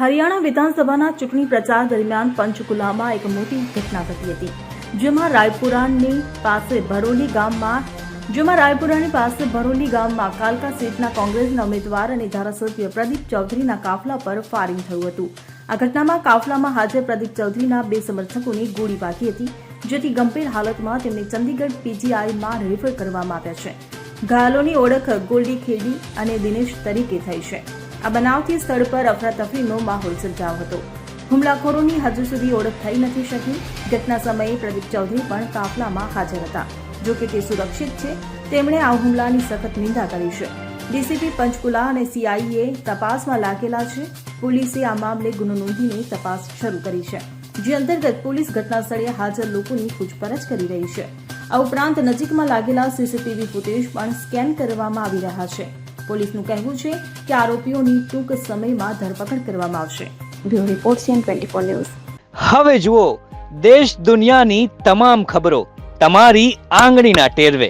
હરિયાણા વિધાનસભાના ચૂંટણી પ્રચાર દરમિયાન પંચકુલામાં એક મોટી ઘટના ઘટી હતી, જેમાં રાયપુરાની પાસે ભરોલી ગામમાં કાલકા સીટના કોંગ્રેસના ઉમેદવાર અને ધારાસભ્ય પ્રદીપ ચૌધરીના કાફલા પર ફાયરિંગ થયું હતું. આ ઘટનામાં કાફલામાં હાજર પ્રદીપ ચૌધરીના 2 સમર્થકોને ગોળી વાગી હતી, જેથી ગંભીર હાલતમાં તેમને ચંદીગઢ પીજીઆઈમાં રેફર કરવામાં આવ્યા છે. ઘાયલોની ઓળખ ગોલ્ડી ખેડી અને દિનેશ તરીકે થઈ છે. આ બનાવથી સ્થળ પર અફરાતફરીનો માહોલ સર્જાયો હતો. હુમલાખોરોની હજુ સુધી ઓળખ થઈ નથી શકી. ઘટના સમયે પ્રદીપ ચૌધરી પણ કાફલામાં હાજર હતા, જોકે તે સુરક્ષિત છે. તેમણે આ હુમલાની સખત નિંદા કરી છે. ડીસીપી પંચકુલા અને સીઆઈએ તપાસમાં લાગેલા છે. પોલીસે આ મામલે ગુનો નોંધીને તપાસ શરૂ કરી છે, જે અંતર્ગત પોલીસ ઘટનાસ્થળે હાજર લોકોની પૂછપરછ કરી રહી છે. આ ઉપરાંત નજીકમાં લાગેલા સીસીટીવી ફૂટેજ પણ સ્કેન કરવામાં આવી રહ્યા છે. પોલીસનું કહેવું છે કે આરોપીઓની ટૂંક સમયમાં ધરપકડ કરવામાં આવશે. Bureau report CN24 news. હવે જુઓ દેશ દુનિયાની તમામ ખબરો તમારી આંગળીના ટેરવે.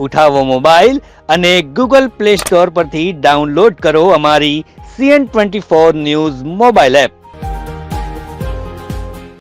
ઉઠાવો મોબાઈલ અને Google Play Store પરથી ડાઉનલોડ કરો અમારી CN24 ન્યૂઝ મોબાઈલ એપ.